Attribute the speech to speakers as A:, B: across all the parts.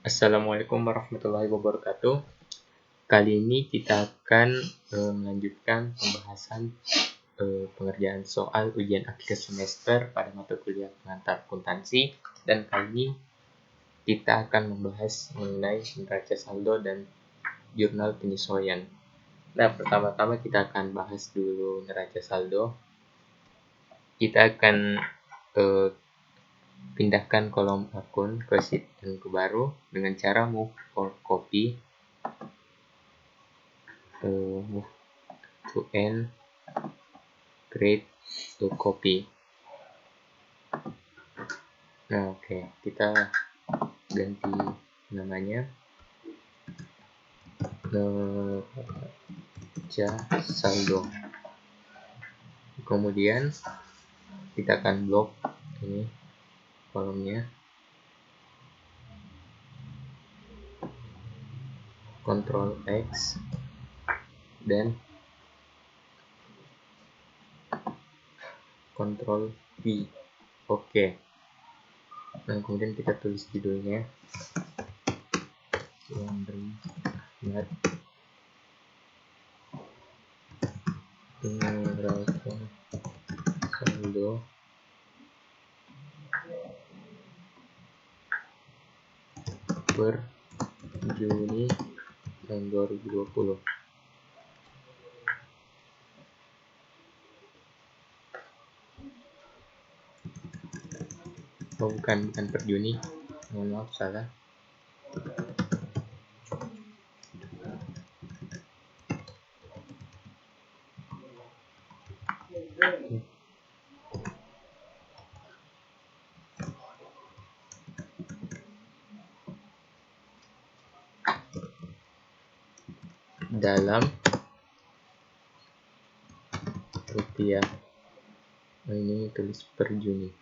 A: Assalamualaikum warahmatullahi wabarakatuh. Kali ini kita akan melanjutkan pembahasan pengerjaan soal ujian akhir semester pada mata kuliah pengantar akuntansi, dan kali ini kita akan membahas mengenai neraca saldo dan jurnal penyesuaian. Nah, pertama-tama kita akan bahas dulu neraca saldo. Kita akan pindahkan kolom akun ke sheet yang baru dengan cara move to end, create to copy. Nah, oke, kita ganti namanya neraca saldo. Kemudian kita akan blok ini kolomnya, Ctrl X dan Ctrl V. Oke. Nah, kemudian kita tulis judulnya Laundry neraca saldo per Juni tahun 2020. Oh, bukan per Juni, mohon maaf, salah. Dalam rupiah. Nah, ini tulis per Juni.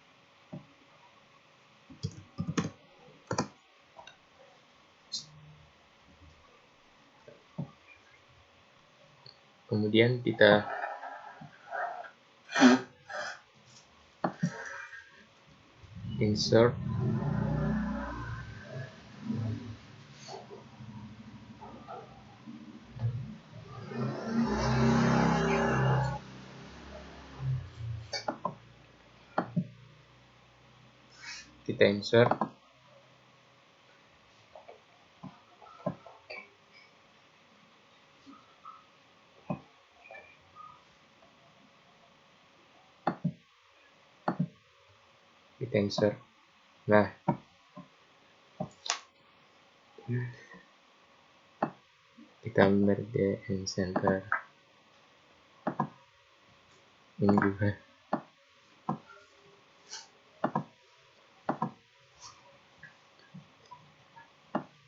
A: Kemudian kita insert nah, kita merge and center ini juga.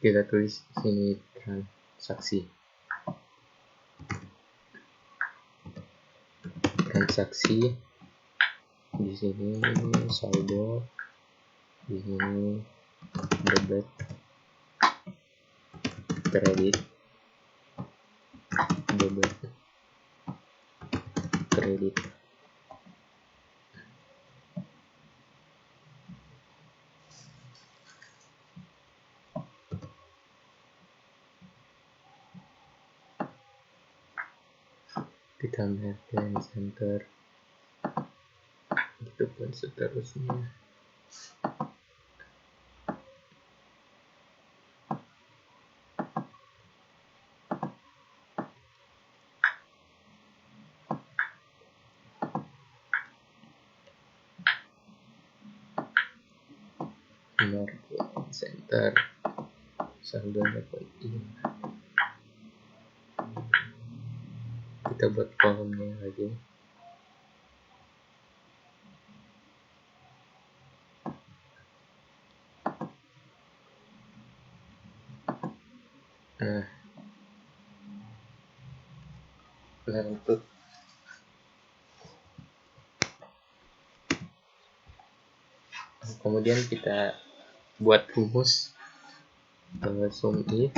A: Kita tulis di sini transaksi, di sini saldo, di sini debit, kredit, debit, kredit. Kita merge center, itu pun seterusnya. Merge center, saldonya pun ini. Kita buat kolomnya lagi. Nah, untuk kemudian kita buat rumus sum if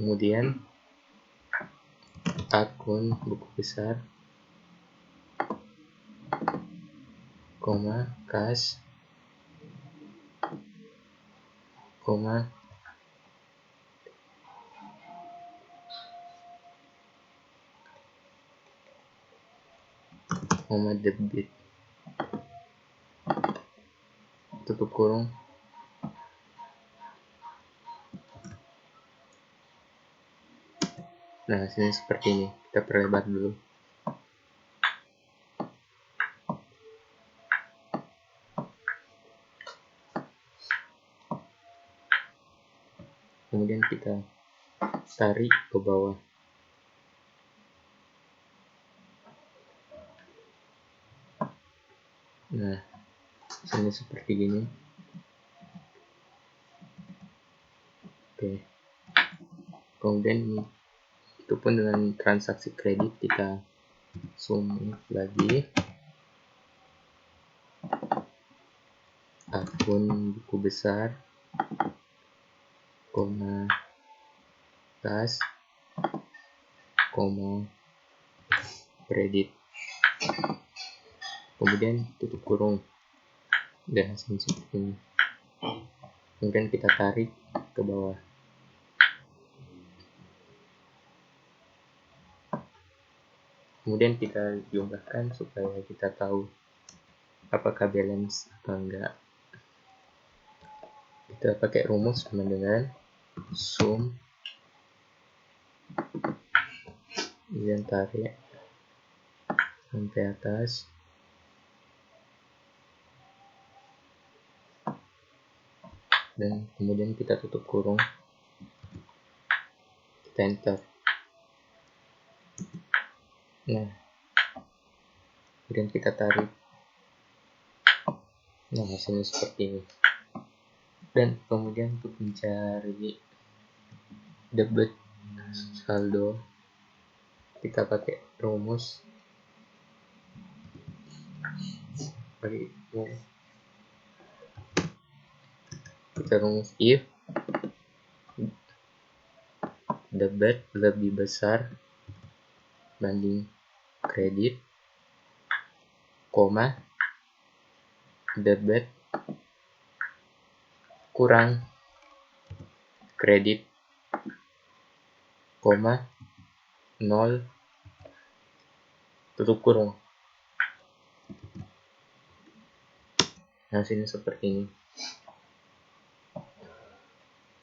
A: kemudian akun buku besar koma, kas, koma, koma debit, tutup kurung. Nah, hasilnya seperti ini. Kita perlebar dulu. Kemudian kita tarik ke bawah. Nah, hasilnya seperti ini. Oke. Kemudian itu pun dengan transaksi kredit, kita zoom lagi. Akun buku besar, koma, kas, koma, kredit. Kemudian tutup kurung. Dan hasilnya seperti ini. Kemudian kita tarik ke bawah. Kemudian kita jumlahkan supaya kita tahu apakah balance atau enggak. Kita pakai rumus sama dengan sum, kemudian tarik sampai atas, dan kemudian kita tutup kurung, kita enter. Nah, kemudian kita tarik. Nah, hasilnya seperti ini. Dan kemudian untuk mencari debit saldo, kita pakai rumus if debit lebih besar banding kredit, koma, debit kurang kredit, koma, 0, tutup kurung. Hasilnya seperti ini.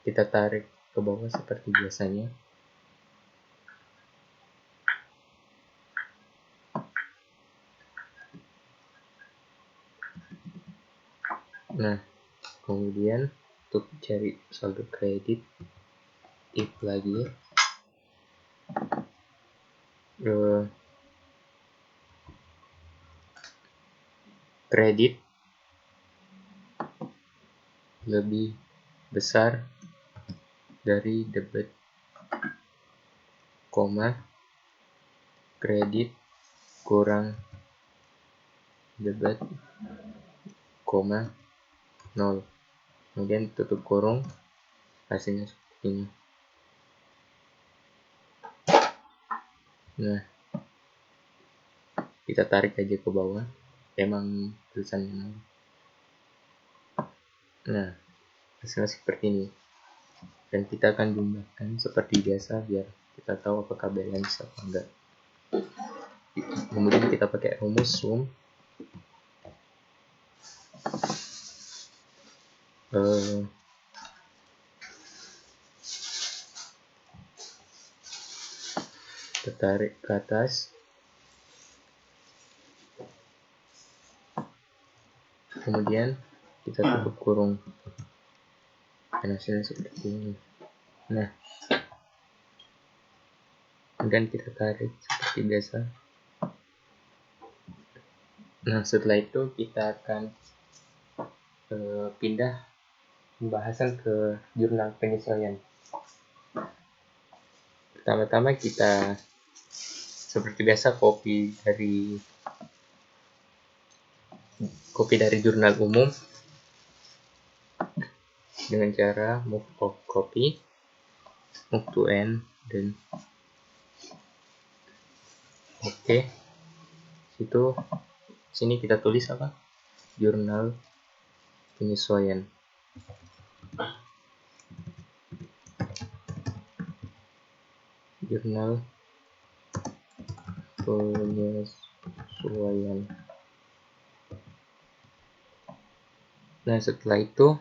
A: Kita tarik ke bawah seperti biasanya. Nah, kemudian untuk cari saldo kredit, if lagi kredit lebih besar dari debit, koma, kredit kurang debit, koma, 0. Kemudian tutup kurung. Hasilnya seperti ini. Nah, kita tarik aja ke bawah. Emang tulisannya. Nah, hasilnya seperti ini. Dan kita akan jumlahkan seperti biasa biar kita tahu apakah balance atau enggak. Kemudian kita pakai rumus sum, kita tarik ke atas, kemudian kita tutup kurung, dan hasilnya seperti ini. Nah, kemudian kita tarik seperti biasa. Nah, setelah itu kita akan pindah pembahasan ke jurnal penyesuaian. Pertama-tama kita seperti biasa copy dari jurnal umum dengan cara move of copy, move to end, dan oke. Sini kita tulis apa? jurnal penyesuaian. Jurnal penyesuaian. Nah, setelah itu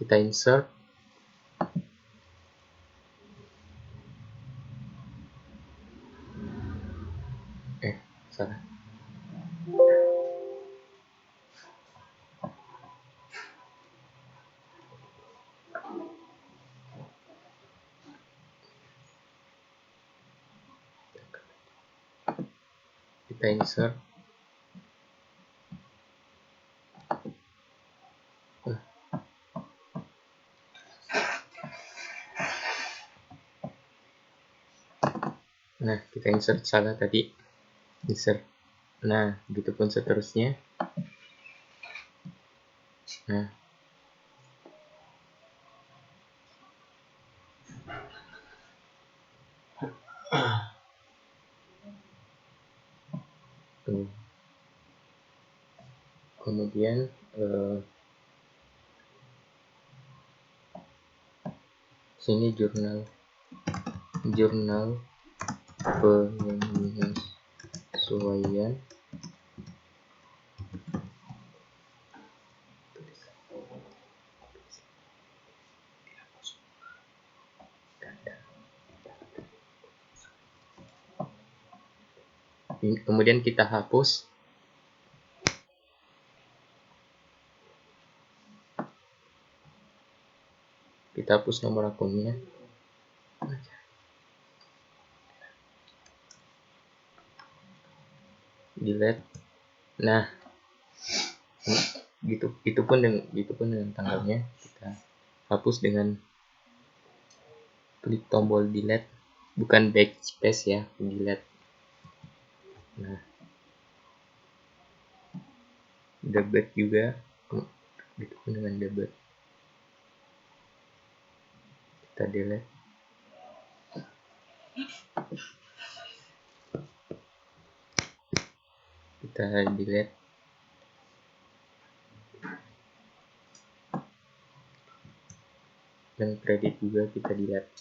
A: kita insert salah. Kita insert nah, kita insert salah tadi. Insert. Nah, begitupun seterusnya. Nah, tuh. Kemudian sini jurnal penyesuaian. Kemudian kita hapus. Kita hapus nomor akunnya. Delete. Nah, itu pun dengan tanggalnya kita hapus dengan klik tombol delete, bukan backspace ya, delete. Nah, debit juga, itu pun dengan debit. Kita delete. Kita delete. Dan kredit juga kita delete.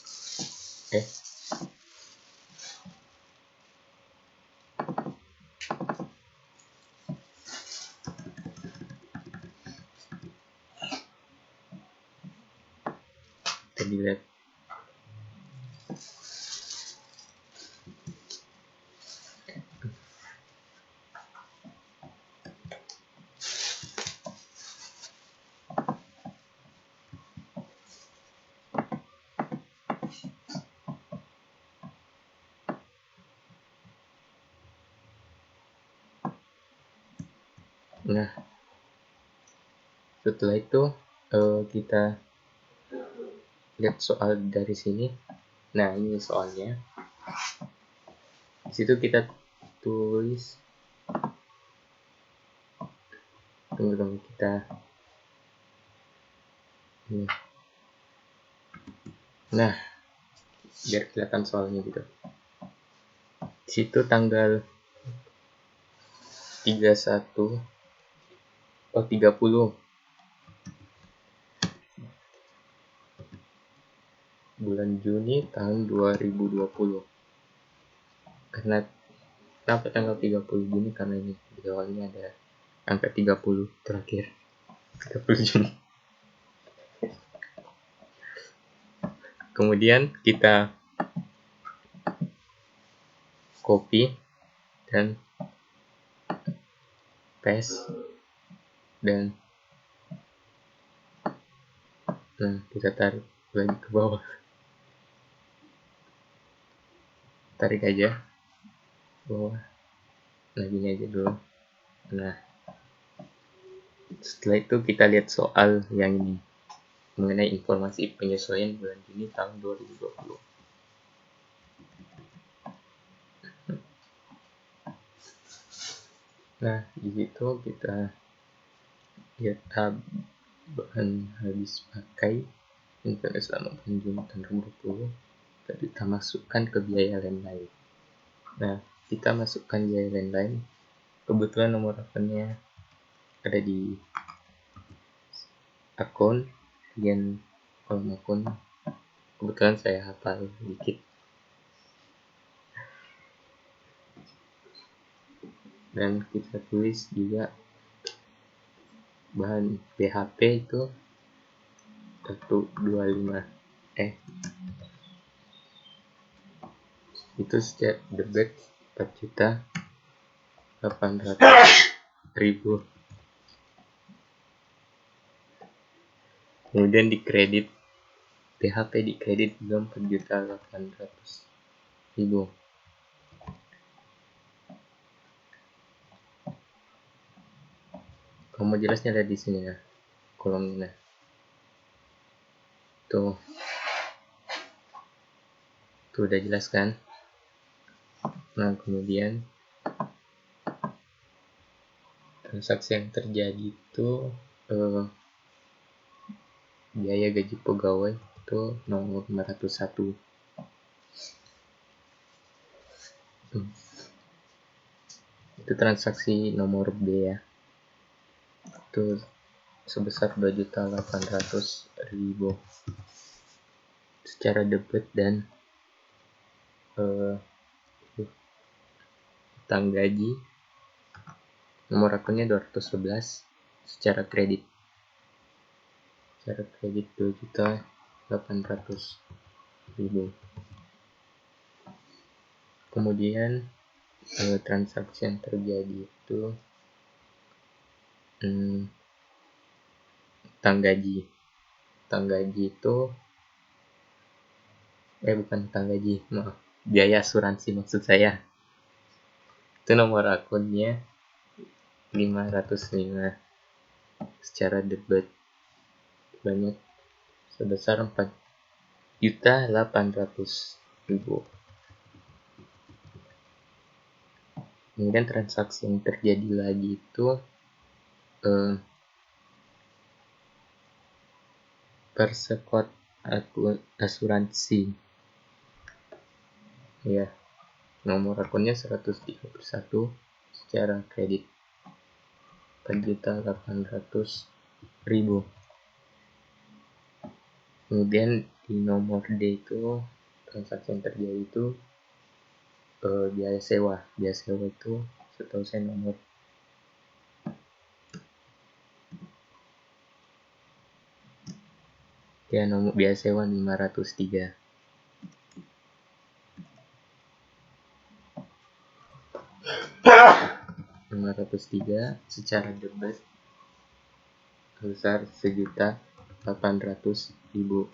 A: Kita delete. Nah, setelah itu kita lihat soal dari sini. Nah, ini soalnya. Di situ kita tulis, tunggu kita ini. Nah, biar kelihatan soalnya gitu. Di situ tanggal 30 bulan Juni tahun 2020. Kenapa tanggal 30 Juni? Karena ini di awalnya ada angka 30 terakhir. 30 Juni. Kemudian kita copy dan paste, dan kita tarik lagi ke bawah. Tarik aja bawah. Nah, gini aja dulu. Nah, setelah itu kita lihat soal yang ini mengenai informasi penyesuaian bulan Juni tahun 2020. Nah, di situ kita lihat bahan habis pakai internet selama Juni tahun 2020, kita masukkan ke biaya landline. Nah, kita masukkan biaya landline, kebetulan nomor akunnya ada di akun, bagian kolom akun, kebetulan saya hafal dikit. Dan kita tulis juga bahan BHP itu 125 itu setiap debit 4.800.000. Kemudian di kredit BHP di kredit juga 4.800.000. Kamu jelasnya ada di sini ya, kolomnya. Tuh udah jelas kan? Nah, kemudian transaksi yang terjadi itu biaya gaji pegawai itu nomor 501. Itu transaksi nomor B ya. Itu sebesar 2.800.000 secara debit dan utang gaji nomor akunnya 211 secara kredit 2.800.000. Kemudian transaksi yang terjadi itu utang gaji itu bukan utang gaji, maaf, biaya asuransi maksud saya. Itu nomor akunnya 505 secara debit banyak sebesar 4.800.000. Kemudian transaksi yang terjadi lagi itu persekot asuransi ya, nomor akunnya 131 secara kredit 4.800.000. Kemudian di nomor D itu transaksi yang terjadi itu biaya sewa itu setahu saya nomor biaya sewa 503. Secara debit sebesar 1.800.000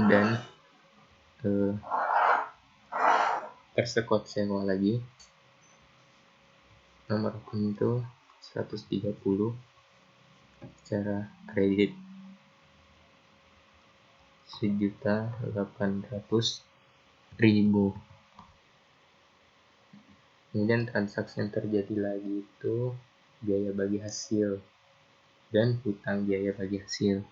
A: dan persekot sewa lagi nomor akun itu 130 secara kredit 1.800.000. Kemudian transaksi yang terjadi lagi itu biaya bagi hasil dan hutang biaya bagi hasil.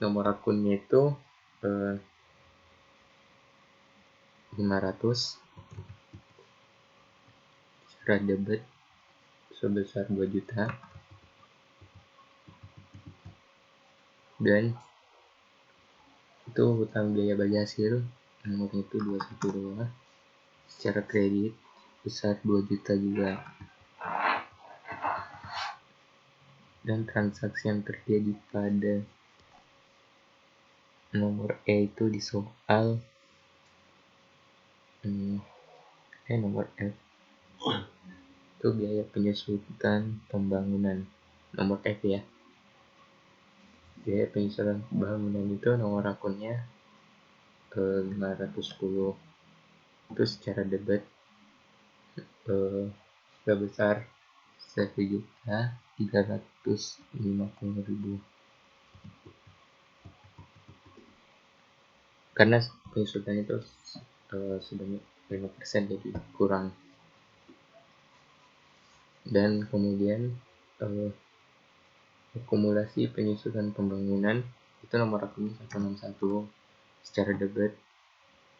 A: Nomor akunnya itu 500 secara debit sebesar 2 juta dan itu hutang biaya bagi hasil nomornya itu 212 secara kredit besar 2 juta juga. Dan transaksi yang terjadi pada nomor E itu di soal nomor F itu biaya penyusutan pembangunan nomor F ya. Biaya penyusutan pembangunan itu nomor akunnya 510 itu secara debit sebesar 1.350.000 karena penyusutan itu sebanyak 5% jadi kurang. Dan kemudian akumulasi penyusunan pembangunan itu nomor akunnya 161 secara debit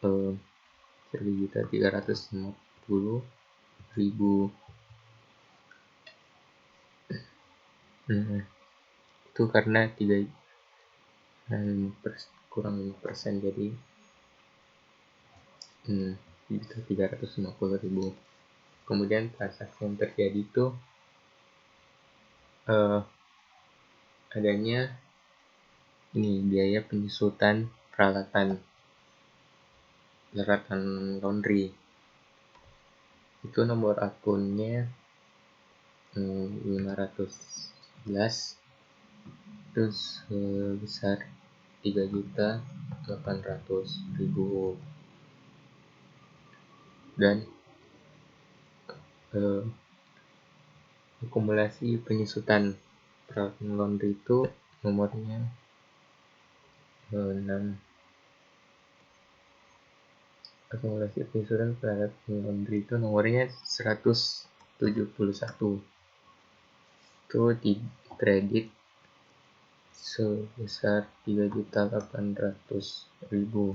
A: 1.350.000. Itu karena kurang 5%, jadi 350.000. Kemudian transaksi yang terjadi itu adanya biaya penyusutan peralatan laundry. Itu nomor akunnya 511, terus sebesar 3.800.000. Dan akumulasi penyusutan peralatan laundry itu nomornya 6. Akumulasi penyusutan peralatan laundry itu nomornya 171. Itu di kredit sebesar 3.800.000.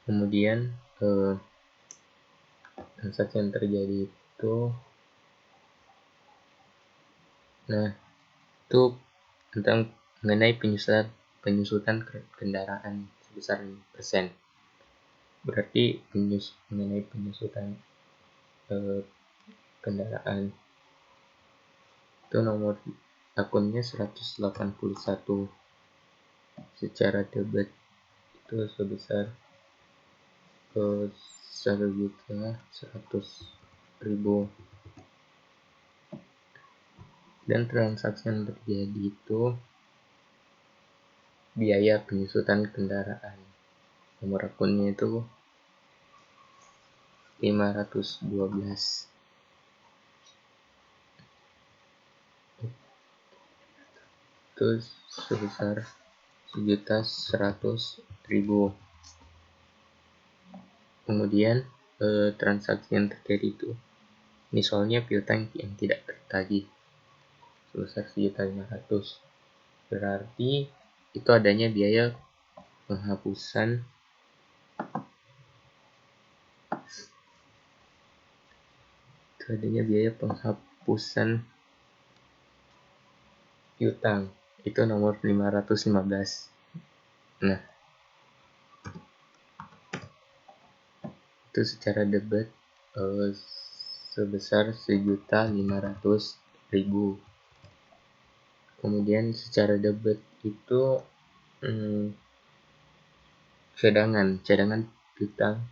A: Kemudian transaksi yang terjadi itu itu tentang mengenai penyusutan kendaraan sebesar 5%. Berarti mengenai penyusutan kendaraan itu nomor akunnya 181 secara debit itu sebesar 1.100.000. Dan transaksi yang terjadi itu biaya penyusutan kendaraan, nomor akunnya itu 512. Itu sebesar 1.100.000. Kemudian transaksi yang terjadi itu ini soalnya piutang yang tidak tertagih sebesar 1.500.000. Berarti itu adanya biaya penghapusan piutang itu nomor 515. Itu secara debit sebesar 1.500.000. Kemudian secara debit itu cadangan piutang,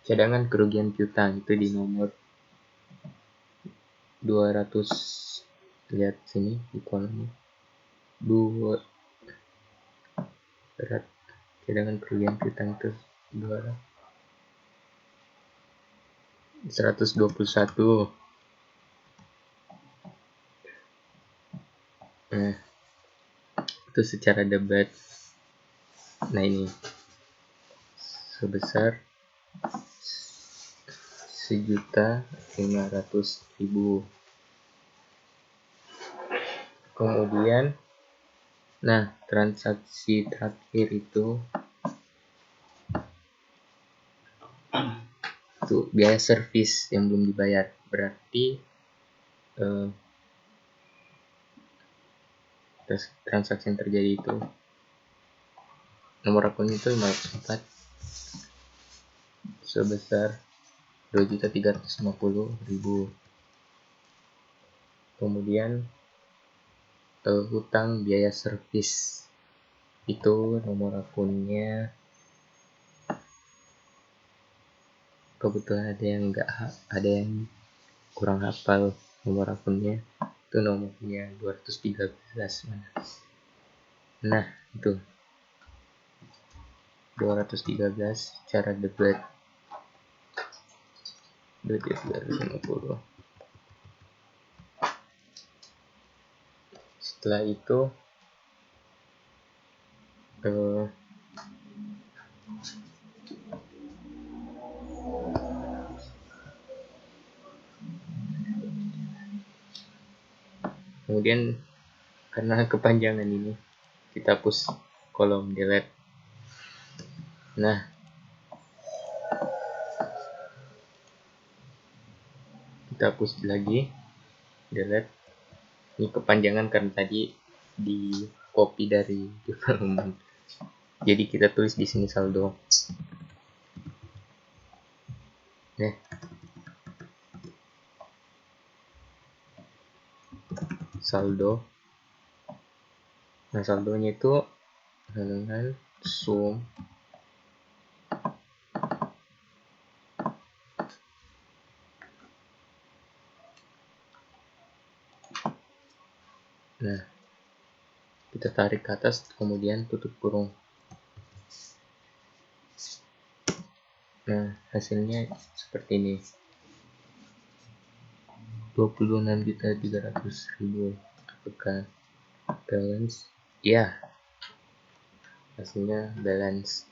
A: cadangan kerugian piutang itu di nomor 200. Lihat sini di kolom 2 cadangan kerugian piutang itu 121. Itu secara debit. Ini sebesar 1.500.000. Kemudian transaksi terakhir itu biaya servis yang belum dibayar. Berarti transaksi yang terjadi itu nomor akunnya itu 504 sebesar 2.350.000. Kemudian hutang biaya servis itu nomor akunnya, kebetulan ada yang kurang hafal nomor akunnya, itu nomornya 213. Itu 213 secara debit 2.350. Setelah itu Kemudian karena kepanjangan ini kita hapus kolom delete. Nah, kita hapus lagi delete. Ini kepanjangan karena tadi di copy dari development. Jadi kita tulis di sini saldo. Nah, saldo. Nah, saldonya itu dengan sum nah, kita tarik ke atas, kemudian tutup kurung. Nah, hasilnya seperti ini. 26.300.000. Apakah balance? Ya, hasilnya balance.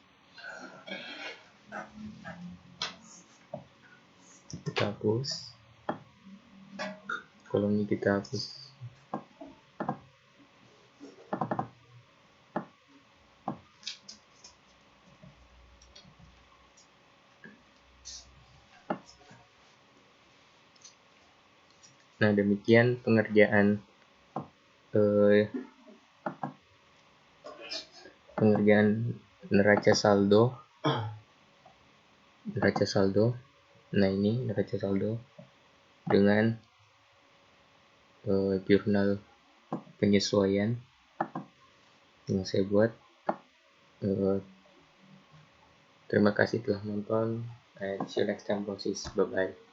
A: Kita hapus. Kolom ini kita hapus. Nah, demikian pengerjaan neraca saldo. Nah, ini neraca saldo dengan jurnal penyesuaian yang saya buat. Terima kasih telah nonton, and see you next time, bosses. Bye bye.